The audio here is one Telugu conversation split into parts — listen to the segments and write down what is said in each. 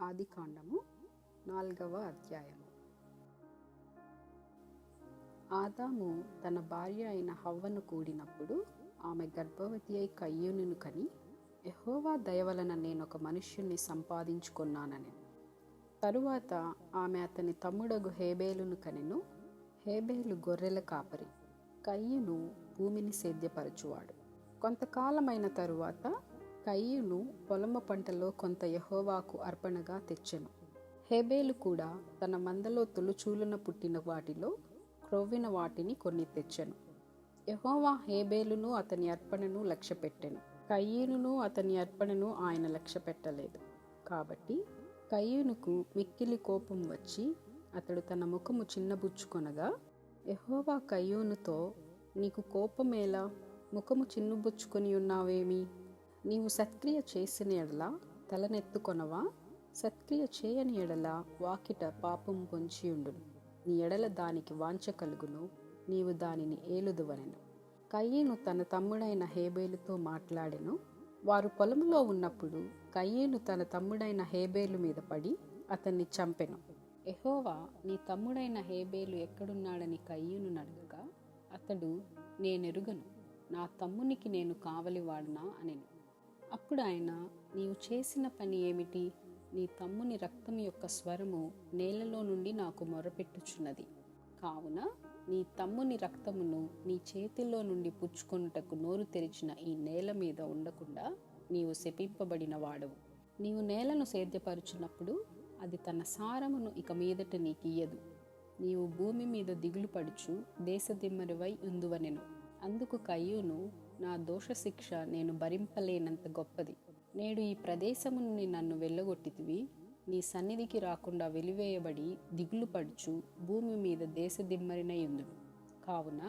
ఆదికాండము 4వ అధ్యాయము. ఆదాము తన భార్య అయిన హవ్వను కూడినప్పుడు ఆమె గర్భవతి అయి కయ్యూనును కని, యెహోవా దయ వలన నేనొక మనుష్యుణ్ణి సంపాదించుకొన్నానని. తరువాత ఆమె అతని తమ్ముడగు హేబేలును కనెను. హేబేలు గొర్రెల కాపరి, కయ్యూను భూమిని సేద్యపరచువాడు. కొంతకాలమైన తరువాత కయ్యూను పొలము పంటలో కొంత యెహోవాకు అర్పణగా తెచ్చెను. హేబేలు కూడా తన మందలో తొలుచూలున పుట్టిన వాటిలో క్రొవ్విన వాటిని కొన్ని తెచ్చెను. యెహోవా హేబేలును అతని అర్పణను లక్ష్యపెట్టెను, కయ్యూనును అతని అర్పణను ఆయన లక్ష్యపెట్టలేదు. కాబట్టి కయ్యూనుకు మిక్కిలి కోపం వచ్చి అతడు తన ముఖము చిన్నబుచ్చుకొనగా, యెహోవా కయ్యూనుతో, నీకు కోపమేలా? ముఖము చిన్నబుచ్చుకొని ఉన్నావేమి? నీవు సత్క్రియ చేసిన ఎడల తలనెత్తుకొనవా? సత్క్రియ చేయని ఎడల వాకిట పాపం పొంచియుండును. నీ ఎడల దానికి వాంఛ కలుగును, నీవు దానిని ఏలుదువనెను. కయ్యూను తన తమ్ముడైన హేబేలుతో మాట్లాడెను. వారు పొలములో ఉన్నప్పుడు కయ్యూను తన తమ్ముడైన హేబేలు మీద పడి అతన్ని చంపెను. యెహోవా, నీ తమ్ముడైన హేబేలు ఎక్కడున్నాడని కయ్యూను అడగగా, అతడు, నేనెరుగను, నా తమ్మునికి నేను కావలివాడనా అనెను. అప్పుడు ఆయన, నీవు చేసిన పని ఏమిటి? నీ తమ్ముని రక్తం యొక్క స్వరము నేలలో నుండి నాకు మొరపెట్టుచున్నది. కావున నీ తమ్ముని రక్తమును నీ చేతిలో నుండి పుచ్చుకొనుటకు నోరు తెరిచిన ఈ నేల మీద ఉండకుండా నీవు శపింపబడిన వాడవు. నీవు నేలను సేద్యపరుచున్నప్పుడు అది తన సారమును ఇక మీదట నీకియ్యదు. నీవు భూమి మీద దిగులు పడుచు దేశదిమ్మరివై ఉందువనెను. అందుకు కయ్యూను, నా దోషశిక్ష నేను భరింపలేనంత గొప్పది. నేడు ఈ ప్రదేశము నుండి నన్ను వెళ్ళగొట్టితివి. నీ సన్నిధికి రాకుండా వెలివేయబడి దిగులు పడుచు భూమి మీద దేశదిమ్మరినై ఉందును. కావున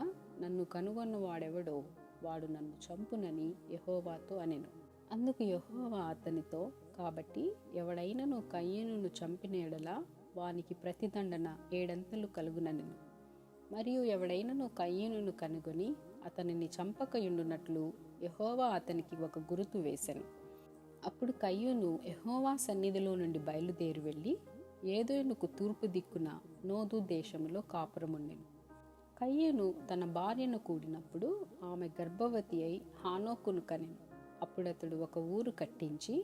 నన్ను కనుగొన్న వాడెవడో వాడు నన్ను చంపునని యెహోవాతో అనెను. అందుకు యెహోవా అతనితో, కాబట్టి ఎవడైనను కయ్యూనును చంపిన ఎడల వానికి ప్రతిదండన 7 అంతలు కలుగుననెను. మరియు ఎవడైనను కయ్యూనును కనుగొని అతనిని చంపకయుండునట్లు యెహోవా అతనికి ఒక గురుతు వేసెను. అప్పుడు కయ్యూను యెహోవా సన్నిధిలో నుండి బయలుదేరి వెళ్ళి ఏదోనుకు తూర్పు దిక్కున నోదు దేశములో కాపురముండెను. కయ్యూను తన భార్యను కూడినప్పుడు ఆమె గర్భవతి అయి హానోకును కనెను. అప్పుడతడు ఒక ఊరు కట్టించి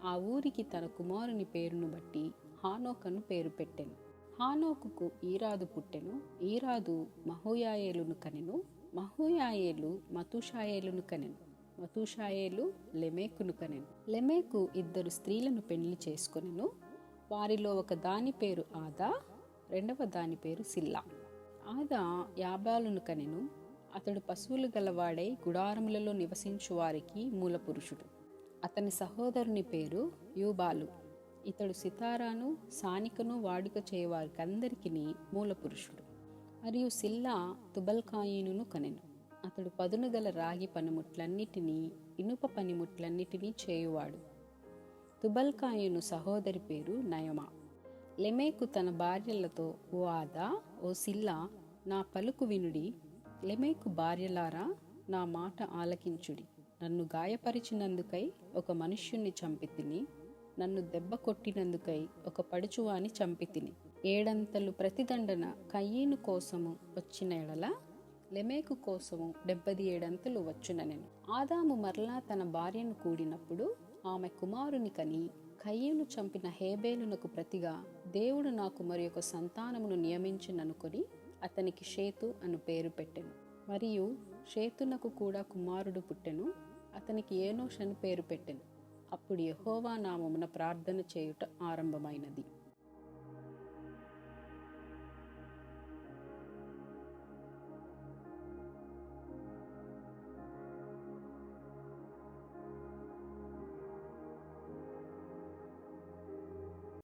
ఆ ఊరికి తన కుమారుని పేరును బట్టి హానోకను పేరు పెట్టెను. హానోకుకు ఈరాదు పుట్టెను. ఈరాదు మహూయాయేలును కనెను. మహూయాయేలు మతూషాయేలును కనెను. మతూషాయేలు లెమెకును కనెను. లెమెకు 2 స్త్రీలను పెళ్లి చేసుకొనెను. వారిలో ఒక దాని పేరు ఆదా, రెండవ దాని పేరు సిల్లా. ఆదా యాబాలును కనెను. అతడు పశువులు గలవాడై గుడారములలో నివసించు వారికి మూలపురుషుడు. అతని సహోదరుని పేరు యూబాలు. ఇతడు సితారాను సానికను వాడుక చేయవారికందరికీ మూలపురుషుడు. మరియు సిల్లా తుబల్కాయీనును కనెను. అతడు పదును గల రాగి పనిముట్లన్నిటినీ ఇనుప పనిముట్లన్నిటినీ చేయువాడు. తుబల్కాయీను సహోదరి పేరు నయమా. లెమెకు తన భార్యలతో, ఓ ఆదా, ఓ సిల్లా, నా పలుకు వినుడి. లెమెకు భార్యలారా, నా మాట ఆలకించుడి. నన్ను గాయపరిచినందుకై ఒక మనుష్యుణ్ణి చంపితిని. నన్ను దెబ్బ కొట్టినందుకై ఒక పడుచువాని చంపితిని. 7 అంతలు ప్రతిదండన కయ్యూను కోసము వచ్చిన ఎడల లెమెకు కోసము 77 అంతలు వచ్చుననెను. ఆదాము మరలా తన భార్యను కూడినప్పుడు ఆమె కుమారుని కని, కయ్యూను చంపిన హేబేలునకు ప్రతిగా దేవుడు నాకు మరి ఒక సంతానమును నియమించిననుకొని అతనికి షేతు అను పేరు పెట్టెను. మరియు షేతునకు కూడా కుమారుడు పుట్టెను. అతనికి ఏనోష్ అని పేరు పెట్టెను. అప్పుడు యెహోవా నామమున ప్రార్థన చేయుట ఆరంభమైనది.